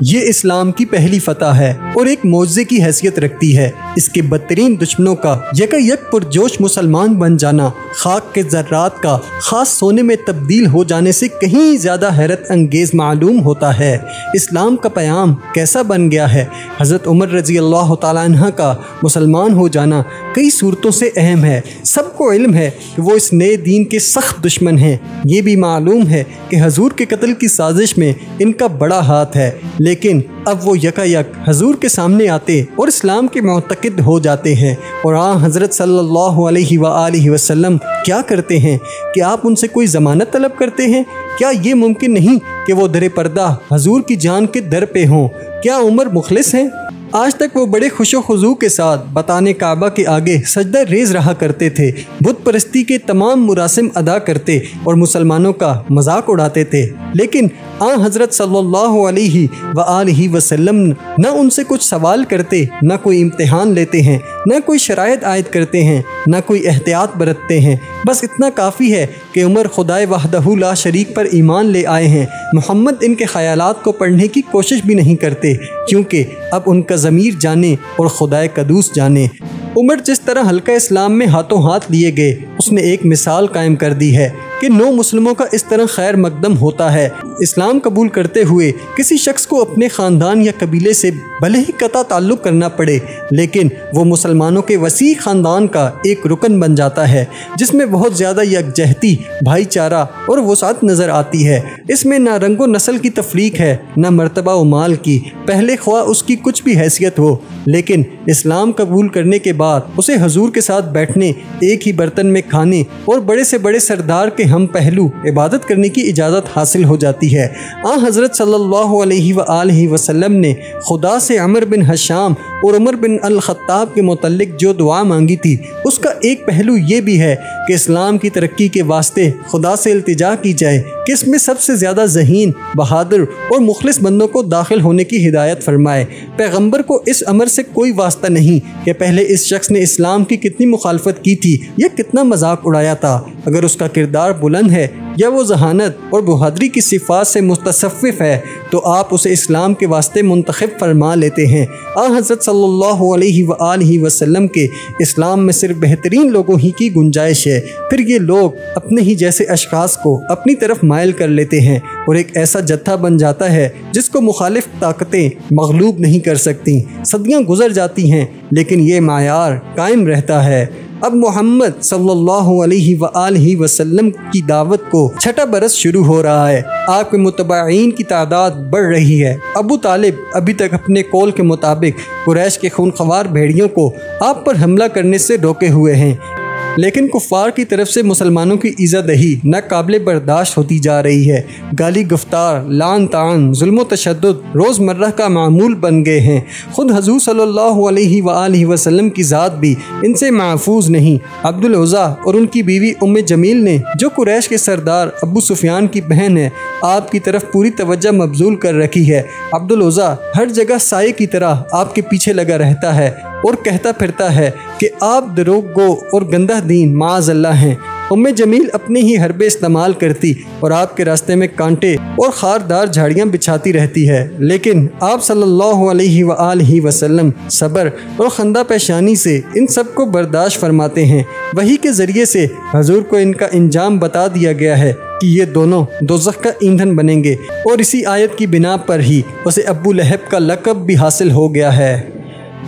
یہ اسلام کی پہلی فتح ہے اور ایک معجزے کی حیثیت رکھتی ہے۔ اس کے بدترین دشمنوں کا یکا یک پرجوش مسلمان بن جانا خاک کے ذرات کا خاص سونے میں تبدیل ہو جانے سے کہیں زیادہ حیرت انگیز معلوم ہوتا ہے۔ اسلام کا پیام کیسا بن گیا ہے۔ حضرت عمر رضی اللہ تعالیٰ عنہ کا مسلمان ہو جانا کئی صورتوں سے اہم ہے۔ سب کو علم ہے کہ وہ اس نئے دین کے سخت دشمن ہیں۔ یہ بھی معلوم ہے کہ حضور کے قتل کی سازش میں ان کا بڑا ہاتھ ہے، لیکن اب وہ یکا یک حضور کے سامنے آتے اور اسلام کے معتقد ہو جاتے ہیں۔ اور حضرت صلی اللہ علیہ وآلہ وسلم کیا کرتے ہیں کہ آپ ان سے کوئی ضمانت طلب کرتے ہیں؟ کیا یہ ممکن نہیں کہ وہ در پردہ حضور کی جان کے در پہ ہوں؟ کیا عمر مخلص ہیں؟ آج تک وہ بڑے خوش و خضوع کے ساتھ بطان کعبہ کے آگے سجدہ ریز رہا کرتے تھے، بت پرستی کے تمام مراسم ادا کرتے اور مسلمانوں کا مذاق اڑاتے تھے، لیکن حضرت صلی اللہ علیہ وآلہ وسلم نہ ان سے کچھ سوال کرتے، نہ کوئی امتحان لیتے ہیں، نہ کوئی شرائط عائد کرتے ہیں، نہ کوئی احتیاط برتتے ہیں۔ بس اتنا کافی ہے کہ عمر خدائے وحدہ لا شریک پر ایمان لے آئے ہیں، محمد ان کے خیالات کو پڑھنے کی کوشش بھی نہیں کرتے، کیونکہ اب ان کا ضمیر جانے اور خدائے قدوس جانے۔ عمر جس طرح حلقہ اسلام میں ہاتھوں ہاتھ لیے گئے، اس نے ایک مثال قائم کر دی ہے کہ نو مسلموں کا اس طرح خیر مقدم ہوتا ہے۔ اسلام قبول کرتے ہوئے کسی شخص کو اپنے خاندان یا قبیلے سے بھلے ہی قطع تعلق کرنا پڑے، لیکن وہ مسلمانوں کے وسیع خاندان کا ایک رکن بن جاتا ہے، جس میں بہت زیادہ یکجہتی، بھائی چارہ اور وسعت نظر آتی ہے۔ اس میں نہ رنگ و نسل کی تفریق ہے، نہ مرتبہ و مال کی، پہلے خواہ اس کی کچھ بھی حیثیت ہو، لیکن اسلام قبول کرنے کے بعد اسے حضور کے ساتھ بیٹھنے، ایک ہی برتن میں کھانے اور بڑے سے بڑے سردار کے ہم پہلو عبادت کرنے کی اجازت حاصل ہو جاتی ہے۔ حضرت صلی اللہ علیہ وآلہ وسلم نے خدا سے عمر بن حشام اور عمر بن الخطاب کے متعلق جو دعا مانگی تھی، اس کا ایک پہلو یہ بھی ہے کہ اسلام کی ترقی کے واسطے خدا سے التجا کی جائے کہ اس میں سب سے زیادہ ذہین، بہادر اور مخلص بندوں کو داخل ہونے کی ہدایت فرمائے۔ پیغمبر کو اس امر سے کوئی واسطہ نہیں کہ پہلے اس شخص نے اسلام کی کتنی مخالفت کی تھی یا کتنا مذاق اڑایا تھا۔ اگر اس کا کردار بلند ہے یا وہ ذہانت اور بہادری کی صفات سے متصف ہے تو آپ اسے اسلام کے واسطے منتخب فرما لیتے ہیں۔ حضرت صلی اللہ علیہ وآلہ وسلم کے اسلام میں صرف بہترین لوگوں ہی کی گنجائش ہے، پھر یہ لوگ اپنے ہی جیسے اشخاص کو اپنی طرف مائل کر لیتے ہیں اور ایک ایسا جتھا بن جاتا ہے جس کو مخالف طاقتیں مغلوب نہیں کر سکتی۔ صدیاں گزر جاتی ہیں لیکن یہ معیار قائم رہتا ہے۔ اب محمد صلی اللہ علیہ وآلہ وسلم کی دعوت کو چھٹا برس شروع ہو رہا ہے۔ آپ کے متبعین کی تعداد بڑھ رہی ہے۔ ابو طالب ابھی تک اپنے قول کے مطابق قریش کے خونخوار بھیڑیوں کو آپ پر حملہ کرنے سے روکے ہوئے ہیں، لیکن کفار کی طرف سے مسلمانوں کی ایذا دہی ناقابل برداشت ہوتی جا رہی ہے۔ گالی گفتار، لعن طعن، ظلم و تشدد روزمرہ کا معمول بن گئے ہیں۔ خود حضور صلی اللہ علیہ وآلہ وسلم کی ذات بھی ان سے محفوظ نہیں۔ عبد العزیٰ اور ان کی بیوی ام جمیل نے، جو قریش کے سردار ابو سفیان کی بہن ہے، آپ کی طرف پوری توجہ مبذول کر رکھی ہے۔ عبد العزیٰ ہر جگہ سائے کی طرح آپ کے پیچھے لگا رہتا ہے اور کہتا پھرتا ہے کہ آپ دروغ گو اور گندہ دین معاذ اللہ ہیں۔ ام جمیل اپنے ہی حربے استعمال کرتی اور آپ کے راستے میں کانٹے اور خاردار جھاڑیاں بچھاتی رہتی ہے، لیکن آپ صلی اللہ علیہ وآلہ وسلم صبر اور خندہ پیشانی سے ان سب کو برداشت فرماتے ہیں۔ وحی کے ذریعے سے حضور کو ان کا انجام بتا دیا گیا ہے کہ یہ دونوں دوزخ کا ایندھن بنیں گے، اور اسی آیت کی بنا پر ہی اسے ابو لہب کا لقب بھی حاصل ہو گیا ہے۔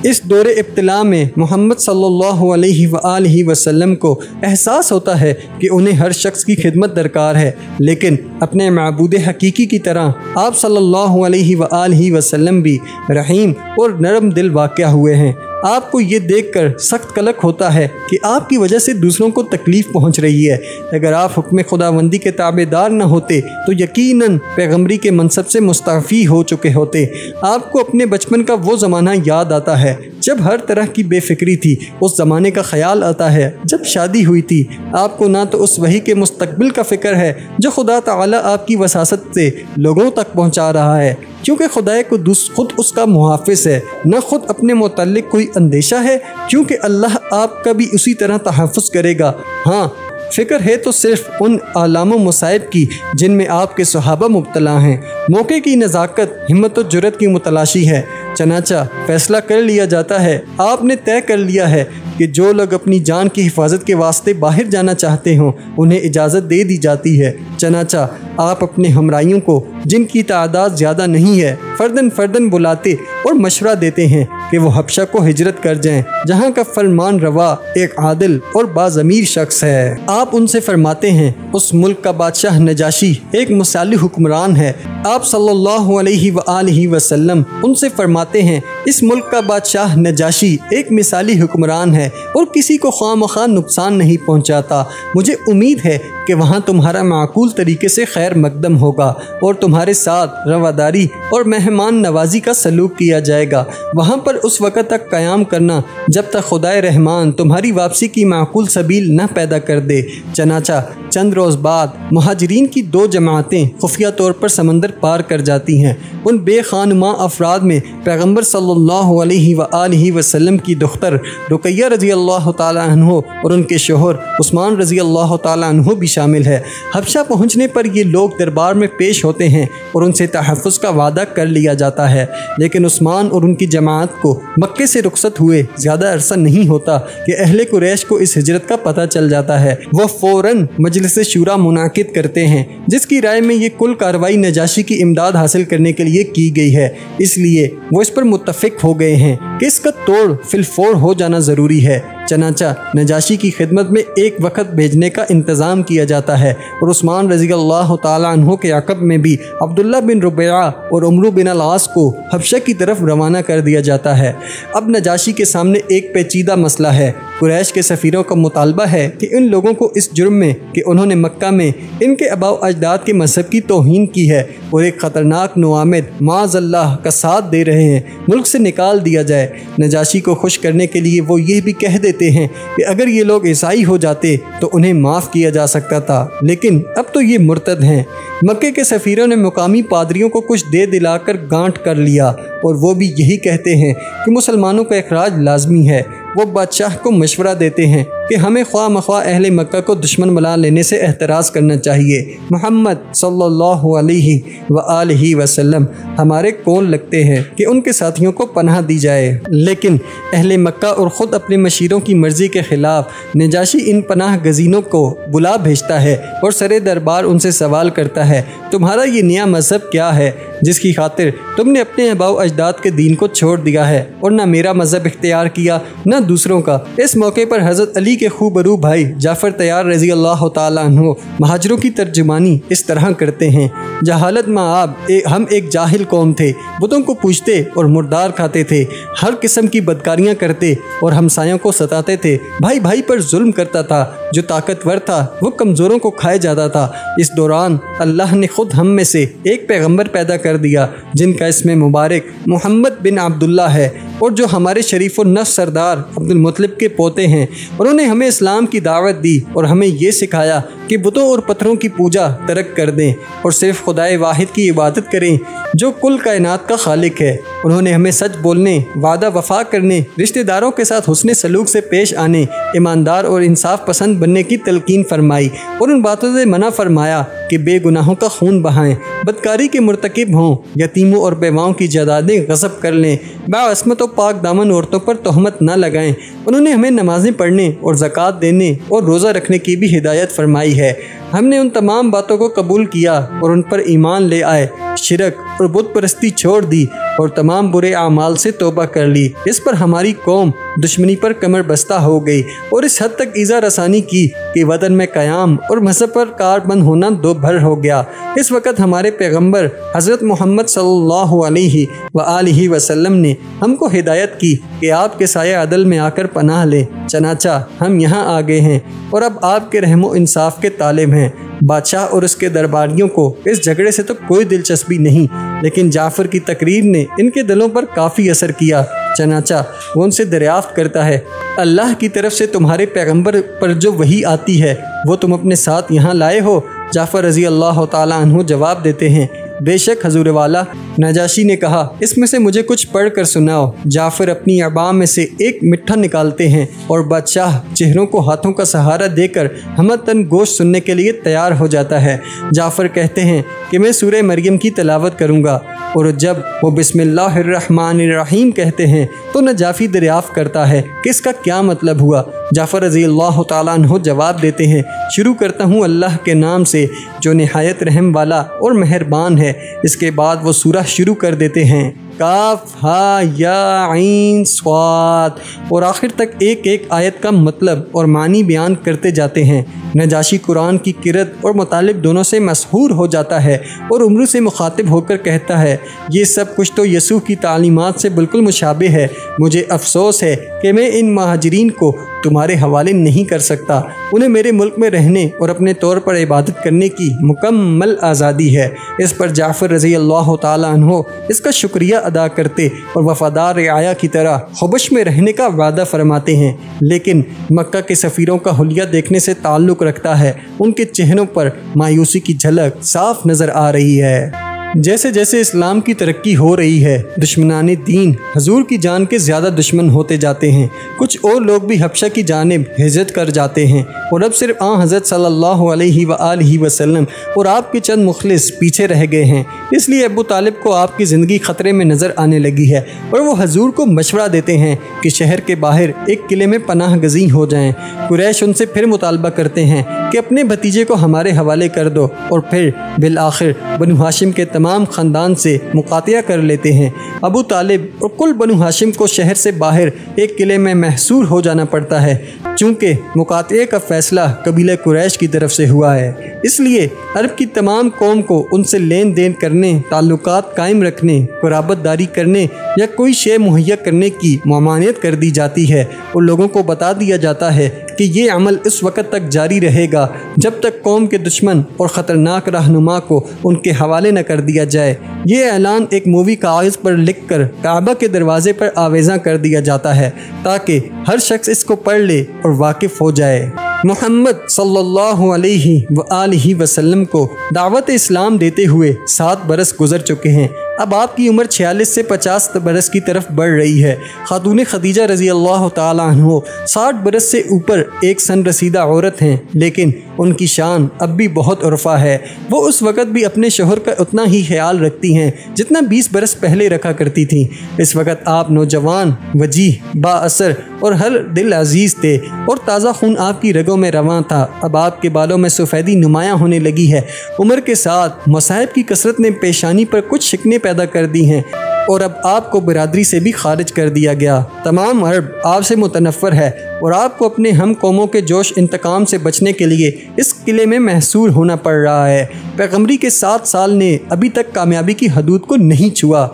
اس دور ابتلا میں محمد صلی اللہ علیہ وآلہ وسلم کو احساس ہوتا ہے کہ انہیں ہر شخص کی خدمت درکار ہے، لیکن اپنے معبود حقیقی کی طرح آپ صلی اللہ علیہ وآلہ وسلم بھی رحیم اور نرم دل واقع ہوئے ہیں۔ آپ کو یہ دیکھ کر سخت قلق ہوتا ہے کہ آپ کی وجہ سے دوسروں کو تکلیف پہنچ رہی ہے۔ اگر آپ حکم خداوندی کے تابع دار نہ ہوتے تو یقیناً پیغمبری کے منصب سے مستعفی ہو چکے ہوتے۔ آپ کو اپنے بچپن کا وہ زمانہ یاد آتا ہے جب ہر طرح کی بے فکری تھی، اس زمانے کا خیال آتا ہے جب شادی ہوئی تھی۔ آپ کو نہ تو اس وحی کے مستقبل کا فکر ہے جو خدا تعالیٰ آپ کی وساست سے لوگوں تک پہنچا رہا ہے، کیونکہ خدائے قدوس خود اس کا محافظ ہے، نہ خود اپنے متعلق کوئی اندیشہ ہے، کیونکہ اللہ آپ کا بھی اسی طرح تحفظ کرے گا۔ ہاں، فکر ہے تو صرف ان آلام و مصائب کی جن میں آپ کے صحابہ مبتلا ہیں۔ موقع کی نزاکت ہمت و جرت کی متلاشی ہے، چنانچہ فیصلہ کر لیا جاتا ہے، آپ نے طے کر لیا ہے کہ جو لوگ اپنی جان کی حفاظت کے واسطے باہر جانا چاہتے ہوں انہیں اجازت دے دی جاتی ہے۔ چنانچہ آپ اپنے ہمراہیوں کو، جن کی تعداد زیادہ نہیں ہے، فردن فردن بلاتے اور مشورہ دیتے ہیں کہ وہ حبشہ کو ہجرت کر جائیں، جہاں کا فرمان روا ایک عادل اور باضمیر شخص ہے۔ آپ ان سے فرماتے ہیں اس ملک کا بادشاہ نجاشی ایک مثالی حکمران ہے۔ آپ صلی اللہ علیہ وآلہ وسلم ان سے فرماتے ہیں اس ملک کا بادشاہ نجاشی ایک مثالی حکمران ہے اور کسی کو خواہ مخواہ نقصان نہیں پہنچاتا۔ مجھے امید ہے کہ وہاں تمہارا معقول طریقے سے خیر مقدم ہوگا اور تمہارے ساتھ رواداری اور مہمان نوازی کا سلوک کیا جائے گا۔ وہاں پر اس وقت تک قیام کرنا جب تک خدائے رحمان تمہاری واپسی کی معقول سبیل نہ پیدا کر دے۔ چنانچہ چند روز بعد مہاجرین کی 2 جماعتیں خفیہ طور پر سمندر پار کر جاتی ہیں۔ ان بے خانماں افراد میں پیغمبر صلی اللہ علیہ وآلہ وسلم کی دختر رقیہ رضی اللہ تعالی عنہ اور ان کے شوہر عثمان رضی اللہ تعالی عنہ بھی شامل ہے۔ حبشہ پہنچنے پر یہ لوگ دربار میں پیش ہوتے ہیں اور ان سے تحفظ کا وعدہ کر لیا جاتا ہے، لیکن عثمان اور ان کی جماعت کو مکے سے رخصت ہوئے زیادہ عرصہ نہیں ہوتا کہ اہل قریش کو اس ہجرت کا پتہ چل جاتا ہے۔ وہ فوراً مجلس شورا منعقد کرتے ہیں، جس کی رائے میں یہ کل کارروائی نجاشی کی امداد حاصل کرنے کے لیے کی گئی ہے، اس لیے وہ اس پر متفق ہو گئے ہیں کہ اس کا توڑ فی الفور ہو جانا ضروری ہے۔ چنانچہ نجاشی کی خدمت میں ایک وقت بھیجنے کا انتظام کیا جاتا ہے اور عثمان رضی اللہ تعالی عنہ کے عقب میں بھی عبداللہ بن ربیعہ اور عمرو بن العاص کو حبشہ کی طرف روانہ کر دیا جاتا ہے۔ اب نجاشی کے سامنے ایک پیچیدہ مسئلہ ہے۔ قریش کے سفیروں کا مطالبہ ہے کہ ان لوگوں کو اس جرم میں کہ انہوں نے مکہ میں ان کے آباء و اجداد کے مذہب کی توہین کی ہے اور ایک خطرناک نوآمد معاذ اللہ کا ساتھ دے رہے ہیں، ملک سے نکال دیا جائے۔ نجاشی کو خوش کرنے کے لیے وہ یہ بھی کہہ دیتے ہیں کہ اگر یہ لوگ عیسائی ہو جاتے تو انہیں معاف کیا جا سکتا تھا، لیکن اب تو یہ مرتد ہیں۔ مکے کے سفیروں نے مقامی پادریوں کو کچھ دے دلا کر گانٹ کر لیا اور وہ بھی یہی کہتے ہیں کہ مسلمانوں کا اخراج لازمی ہے۔ وہ بادشاہ کو مشورہ دیتے ہیں کہ ہمیں خواہ مخواہ اہل مکہ کو دشمن بنا لینے سے احتراز کرنا چاہیے۔ محمد صلی اللہ علیہ وآلہ وسلم ہمارے کون لگتے ہیں کہ ان کے ساتھیوں کو پناہ دی جائے، لیکن اہل مکہ اور خود اپنے مشیروں کی مرضی کے خلاف نجاشی ان پناہ گزینوں کو بلا بھیجتا ہے اور سر دربار ان سے سوال کرتا ہے تمہارا یہ نیا مذہب کیا ہے جس کی خاطر تم نے اپنے آباء و اجداد کے دین کو چھوڑ دیا ہے اور نہ میرا مذہب اختیار کیا نہ دوسروں کا۔ اس موقع پر حضرت علی کے خوبرو بھائی جعفر طیار رضی اللہ تعالیٰ عنہ مہاجروں کی ترجمانی اس طرح کرتے ہیں: جہالت میں آپ ہم ایک جاہل قوم تھے، بتوں کو پوجتے اور مردار کھاتے تھے، ہر قسم کی بدکاریاں کرتے اور ہمسایوں کو ستاتے تھے، بھائی بھائی پر ظلم کرتا تھا، جو طاقتور تھا وہ کمزوروں کو کھائے جاتا تھا۔ اس دوران اللہ نے خود ہم میں سے ایک پیغمبر پیدا کر دیا جن کا اسم مبارک محمد بن عبداللہ ہے اور جو ہمارے شریف النفس سردار عبد المطلب کے پوتے ہیں۔ انہوں نے ہمیں اسلام کی دعوت دی اور ہمیں یہ سکھایا کہ بتوں اور پتھروں کی پوجا ترک کر دیں اور صرف خدائے واحد کی عبادت کریں جو کل کائنات کا خالق ہے۔ انہوں نے ہمیں سچ بولنے، وعدہ وفا کرنے، رشتہ داروں کے ساتھ حسن سلوک سے پیش آنے، ایماندار اور انصاف پسند بننے کی تلقین فرمائی اور ان باتوں سے منع فرمایا کہ بے گناہوں کا خون بہائیں، بدکاری کے مرتکب ہوں، یتیموں اور بیواؤں کی جائیدادیں غصب کر لیں، باعصمت و پاک دامن عورتوں پر تہمت نہ لگائیں۔ انہوں نے ہمیں نمازیں پڑھنے اور زکوٰۃ دینے اور روزہ رکھنے کی بھی ہدایت فرمائی ہے۔ ہم نے ان تمام باتوں کو قبول کیا اور ان پر ایمان لے آئے، شرک اور بت پرستی چھوڑ دی اور تمام برے اعمال سے توبہ کر لی۔ اس پر ہماری قوم دشمنی پر کمر بستہ ہو گئی اور اس حد تک ایذا رسانی کی کہ وطن میں قیام اور مذہب پر کاربند ہونا دو بھر ہو گیا۔ اس وقت ہمارے پیغمبر حضرت محمد صلی اللہ علیہ وآلہ وسلم نے ہم کو ہدایت کی کہ آپ کے سایہ عدل میں آ کر پناہ لیں، چنانچہ ہم یہاں آ گئے ہیں اور اب آپ کے رحم و انصاف کے طالب ہیں۔ بادشاہ اور اس کے درباریوں کو اس جھگڑے سے تو کوئی دلچسپی نہیں، لیکن جعفر کی تقریر نے ان کے دلوں پر کافی اثر کیا، چنانچہ وہ ان سے دریافت کرتا ہے اللہ کی طرف سے تمہارے پیغمبر پر جو وحی آتی ہے وہ تم اپنے ساتھ یہاں لائے ہو؟ جعفر رضی اللہ تعالیٰ عنہ جواب دیتے ہیں بے شک حضور والا۔ نجاشی نے کہا اس میں سے مجھے کچھ پڑھ کر سناؤ۔ جعفر اپنی عبا میں سے ایک مٹھا نکالتے ہیں اور بادشاہ چہروں کو ہاتھوں کا سہارا دے کر ہمتن گوشت سننے کے لیے تیار ہو جاتا ہے۔ جعفر کہتے ہیں کہ میں سورہ مریم کی تلاوت کروں گا، اور جب وہ بسم اللہ الرحمن الرحیم کہتے ہیں تو نجاشی دریافت کرتا ہے کہ اس کا کیا مطلب ہوا۔ جعفر رضی اللہ تعالیٰ عنہ جواب دیتے ہیں شروع کرتا ہوں اللہ کے نام سے جو نہایت رحم والا اور مہربان ہے۔ اس کے بعد وہ سورہ شروع کر دیتے ہیں کاف ہا یا عین صاد، اور آخر تک ایک ایک آیت کا مطلب اور معنی بیان کرتے جاتے ہیں۔ نجاشی قرآن کی قرأت اور مطالب دونوں سے مسحور ہو جاتا ہے اور عمرو سے مخاطب ہو کر کہتا ہے یہ سب کچھ تو یسوع کی تعلیمات سے بالکل مشابہ ہے۔ مجھے افسوس ہے کہ میں ان مہاجرین کو تمہارے حوالے نہیں کر سکتا۔ انہیں میرے ملک میں رہنے اور اپنے طور پر عبادت کرنے کی مکمل آزادی ہے۔ اس پر جعفر رضی اللہ تعالیٰ عنہ اس کا شکریہ ادا کرتے اور وفادار رعایا کی طرح حبش میں رہنے کا وعدہ فرماتے ہیں، لیکن مکہ کے سفیروں کا حلیہ دیکھنے سے تعلق رکھتا ہے۔ ان کے چہروں پر مایوسی کی جھلک صاف نظر آ رہی ہے۔ جیسے جیسے اسلام کی ترقی ہو رہی ہے دشمنان دین حضور کی جان کے زیادہ دشمن ہوتے جاتے ہیں۔ کچھ اور لوگ بھی حبشہ کی جانب ہجرت کر جاتے ہیں اور اب صرف حضرت صلی اللہ علیہ وآلہ وسلم اور آپ کے چند مخلص پیچھے رہ گئے ہیں۔ اس لیے ابو طالب کو آپ کی زندگی خطرے میں نظر آنے لگی ہے اور وہ حضور کو مشورہ دیتے ہیں کہ شہر کے باہر ایک قلعے میں پناہ گزین ہو جائیں۔ قریش ان سے پھر مطالبہ کرتے ہیں کہ اپنے بھتیجے کو ہمارے حوالے کر دو، اور پھر بالآخر بنو ہاشم کے تمام خاندان سے مقاطعہ کر لیتے ہیں۔ ابو طالب اور کل بنو ہاشم کو شہر سے باہر ایک قلعے میں محصور ہو جانا پڑتا ہے، چونکہ مقاطعے کا فیصلہ قبیلہ قریش کی طرف سے ہوا ہے۔ اس لیے عرب کی تمام قوم کو ان سے لین دین کرنے، تعلقات قائم رکھنے، قرابت داری کرنے یا کوئی شے مہیا کرنے کی ممانعت کر دی جاتی ہے، اور لوگوں کو بتا دیا جاتا ہے کہ یہ عمل اس وقت تک جاری رہے گا جب تک قوم کے دشمن اور خطرناک رہنما کو ان کے حوالے نہ کر دیا جائے۔ یہ اعلان ایک مووی کاغذ پر لکھ کر کعبہ کے دروازے پر آویزاں کر دیا جاتا ہے تاکہ ہر شخص اس کو پڑھ لے اور واقف ہو جائے۔ محمد صلی اللہ علیہ وآلہ وسلم کو دعوت اسلام دیتے ہوئے 7 برس گزر چکے ہیں۔ اب آپ کی عمر 46 سے 50 برس کی طرف بڑھ رہی ہے۔ خاتون خدیجہ رضی اللہ تعالیٰ عنہ 60 برس سے اوپر ایک سن رسیدہ عورت ہیں، لیکن ان کی شان اب بھی بہت عرفہ ہے۔ وہ اس وقت بھی اپنے شوہر کا اتنا ہی خیال رکھتی ہیں جتنا 20 برس پہلے رکھا کرتی تھیں۔ اس وقت آپ نوجوان، وجیح، با اثر اور ہر دل عزیز تھے، اور تازہ خون آپ کی رگوں میں رواں تھا۔ اب آپ کے بالوں میں سفیدی نمایاں ہونے لگی ہے۔ عمر کے ساتھ مصائب کی کثرت نے پیشانی پر کچھ شکنیں پیدا کر دی ہیں، اور اب آپ کو برادری سے بھی خارج کر دیا گیا۔ تمام عرب آپ سے متنفر ہے، اور آپ کو اپنے ہم قوموں کے جوش انتقام سے بچنے کے لیے اس قلعے میں محصور ہونا پڑ رہا ہے۔ پیغمبری کے 7 سال نے ابھی تک کامیابی کی حدود کو نہیں چھوا۔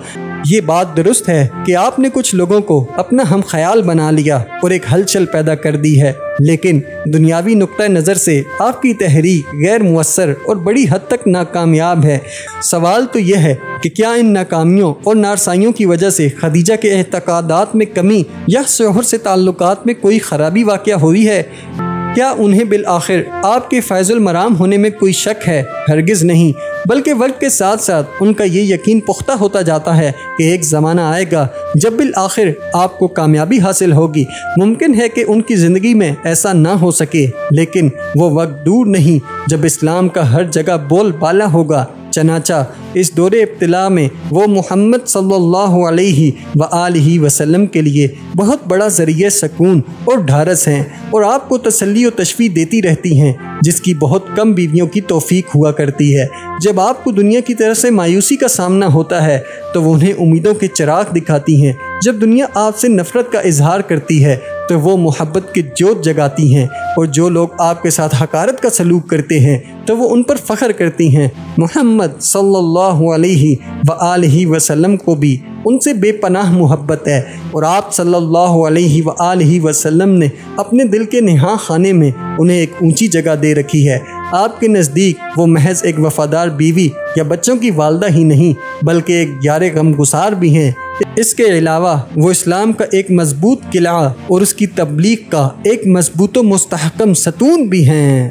یہ بات درست ہے کہ آپ نے کچھ لوگوں کو اپنا ہم خیال بنا لیا اور ایک ہلچل پیدا کر دی ہے، لیکن دنیاوی نقطہ نظر سے آپ کی تحریک غیر مؤثر اور بڑی حد تک ناکامیاب ہے۔ سوال تو یہ ہے کہ کیا ان ناکامیوں اور نارسائیوں کی وجہ سے خدیجہ کے اعتقادات میں کمی یا شوہر سے تعلقات میں کوئی خرابی واقع ہوئی ہے؟ کیا انہیں بالآخر آپ کے فیض المرام ہونے میں کوئی شک ہے؟ ہرگز نہیں، بلکہ وقت کے ساتھ ساتھ ان کا یہ یقین پختہ ہوتا جاتا ہے کہ ایک زمانہ آئے گا جب بالآخر آپ کو کامیابی حاصل ہوگی۔ ممکن ہے کہ ان کی زندگی میں ایسا نہ ہو سکے، لیکن وہ وقت دور نہیں جب اسلام کا ہر جگہ بول بالا ہوگا۔ چنانچہ اس دور ابتلا میں وہ محمد صلی اللہ علیہ وآلہ وسلم کے لیے بہت بڑا ذریعہ سکون اور ڈھارس ہیں، اور آپ کو تسلی و تشفیع دیتی رہتی ہیں، جس کی بہت کم بیویوں کی توفیق ہوا کرتی ہے۔ جب آپ کو دنیا کی طرف سے مایوسی کا سامنا ہوتا ہے تو وہ انہیں امیدوں کے چراغ دکھاتی ہیں۔ جب دنیا آپ سے نفرت کا اظہار کرتی ہے تو وہ محبت کی جوت جگاتی ہیں، اور جو لوگ آپ کے ساتھ حقارت کا سلوک کرتے ہیں تو وہ ان پر فخر کرتی ہیں۔ محمد صلی اللہ علیہ وآلہ وسلم کو بھی ان سے بے پناہ محبت ہے، اور آپ صلی اللہ علیہ وآلہ وسلم نے اپنے دل کے نہاں خانے میں انہیں ایک اونچی جگہ دے رکھی ہے۔ آپ کے نزدیک وہ محض ایک وفادار بیوی یا بچوں کی والدہ ہی نہیں بلکہ ایک یار غمگسار بھی ہیں۔ اس کے علاوہ وہ اسلام کا ایک مضبوط قلعہ اور اس کی تبلیغ کا ایک مضبوط و مستحکم ستون بھی ہیں۔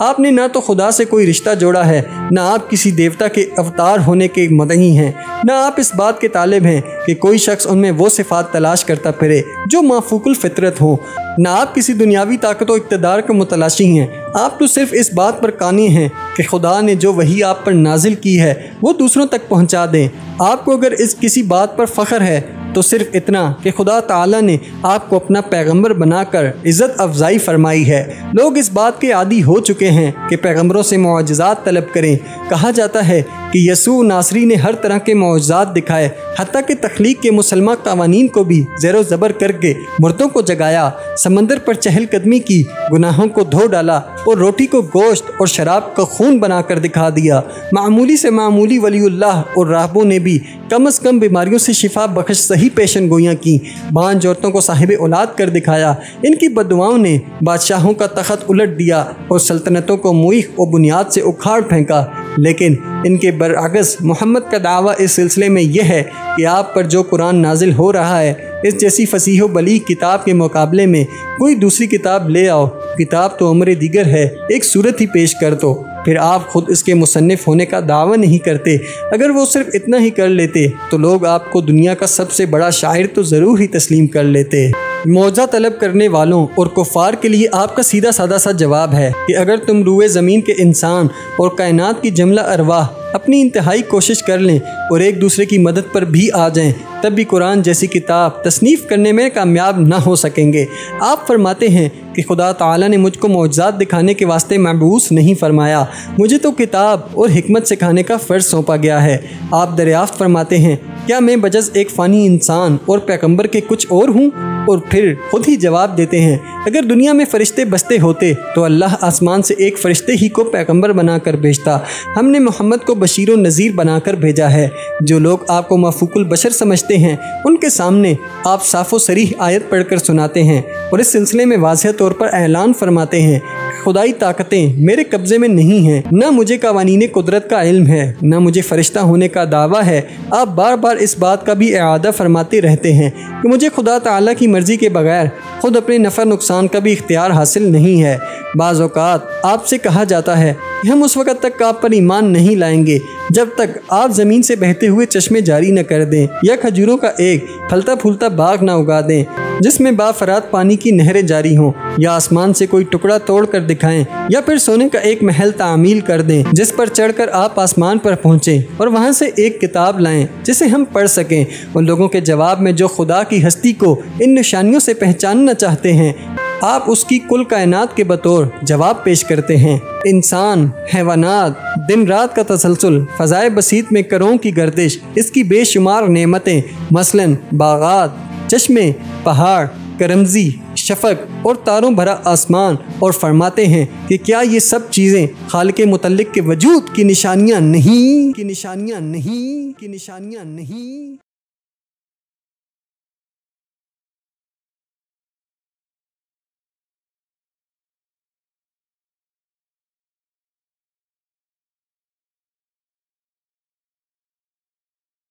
آپ نے نہ تو خدا سے کوئی رشتہ جوڑا ہے، نہ آپ کسی دیوتا کے اوتار ہونے کے مدعی ہیں، نہ آپ اس بات کے طالب ہیں کہ کوئی شخص ان میں وہ صفات تلاش کرتا پھرے جو مافوق الفطرت ہوں، نہ آپ کسی دنیاوی طاقت و اقتدار کے متلاشی ہیں۔ آپ تو صرف اس بات پر قانی ہیں کہ خدا نے جو وحی آپ پر نازل کی ہے وہ دوسروں تک پہنچا دیں۔ آپ کو اگر اس کسی بات پر فخر ہے تو صرف اتنا کہ خدا تعالیٰ نے آپ کو اپنا پیغمبر بنا کر عزت افزائی فرمائی ہے۔ لوگ اس بات کے عادی ہو چکے ہیں کہ پیغمبروں سے معجزات طلب کریں۔ کہا جاتا ہے کہ یسوع ناصری نے ہر طرح کے معجزات دکھائے، حتیٰ کہ تخلیق کے مسلمہ قوانین کو بھی زیر و زبر کر کے مردوں کو جگایا، سمندر پر چہل قدمی کی، گناہوں کو دھو ڈالا اور روٹی کو گوشت اور شراب کو خون بنا کر دکھا دیا۔ معمولی سے معمولی ولی اللہ اور راہبوں نے بھی کم از کم بیماریوں سے شفا بخش صحیح پیشن گویاں کی، بانجھ عورتوں کو صاحب اولاد کر دکھایا۔ ان کی بددعاؤں نے بادشاہوں کا تخت الٹ دیا اور سلطنتوں کو موئخ و بنیاد سے اکھاڑ پھینکا، لیکن ان کے برعکس محمد کا دعویٰ اس سلسلے میں یہ ہے کہ آپ پر جو قرآن نازل ہو رہا ہے اس جیسی فصیح و بلیغ کتاب کے مقابلے میں کوئی دوسری کتاب لے آؤ۔ کتاب تو امر دیگر ہے، ایک صورت ہی پیش کر دو۔ پھر آپ خود اس کے مصنف ہونے کا دعویٰ نہیں کرتے۔ اگر وہ صرف اتنا ہی کر لیتے تو لوگ آپ کو دنیا کا سب سے بڑا شاعر تو ضرور ہی تسلیم کر لیتے۔ معجزہ طلب کرنے والوں اور کفار کے لیے آپ کا سیدھا سادہ سا جواب ہے کہ اگر تم روئے زمین کے انسان اور کائنات کی جملہ ارواح اپنی انتہائی کوشش کر لیں اور ایک دوسرے کی مدد پر بھی آ جائیں، تب بھی قرآن جیسی کتاب تصنیف کرنے میں کامیاب نہ ہو سکیں گے۔ آپ فرماتے ہیں کہ خدا تعالیٰ نے مجھ کو معجزات دکھانے کے واسطے مبعوث نہیں فرمایا، مجھے تو کتاب اور حکمت سکھانے کا فرض سونپا گیا ہے۔ آپ دریافت فرماتے ہیں کیا میں بجز ایک فانی انسان اور پیغمبر کے کچھ اور ہوں؟ اور پھر خود ہی جواب دیتے ہیں اگر دنیا میں فرشتے بستے ہوتے تو اللہ آسمان سے ایک فرشتے ہی کو پیغمبر بنا کر بھیجتا۔ ہم نے محمد کو بشیر و نذیر بنا کر بھیجا ہے۔ جو لوگ آپ کو مافوق البشر سمجھتے ہیں ان کے سامنے آپ صاف و صریح آیت پڑھ کر سناتے ہیں اور اس سلسلے میں واضح طور پر اعلان فرماتے ہیں خدائی طاقتیں میرے قبضے میں نہیں ہیں، نہ مجھے قوانین قدرت کا علم ہے، نہ مجھے فرشتہ ہونے کا دعویٰ ہے۔ آپ بار بار اس بات کا بھی اعادہ فرماتے رہتے ہیں کہ مجھے خدا تعالیٰ کی مرضی کے بغیر خود اپنے نفع نقصان کا بھی اختیار حاصل نہیں ہے۔ بعض اوقات آپ سے کہا جاتا ہے کہ ہم اس وقت تک آپ پر ایمان نہیں لائیں گے جب تک آپ زمین سے بہتے ہوئے چشمے جاری نہ کر دیں یا کھجوروں کا ایک پھلتا پھولتا باغ نہ اگا دیں جس میں بافرات پانی کی نہریں جاری ہوں، یا آسمان سے کوئی ٹکڑا توڑ کر دکھائیں، یا پھر سونے کا ایک محل تعمیل کر دیں جس پر چڑھ کر آپ آسمان پر پہنچیں اور وہاں سے ایک کتاب لائیں جسے ہم پڑھ سکیں۔ ان لوگوں کے جواب میں جو خدا کی ہستی کو ان نشانیوں سے پہچاننا چاہتے ہیں آپ اس کی کل کائنات کے بطور جواب پیش کرتے ہیں۔ انسان، حیوانات، دن رات کا تسلسل، فضائے بسیط میں کروں کی گردش، اس کی بے شمار نعمتیں، مثلاً باغات، چشمے، پہاڑ، کرمزی، شفق اور تاروں بھرا آسمان، اور فرماتے ہیں کہ کیا یہ سب چیزیں خالق متعلق کے وجود کی نشانیاں نہیں؟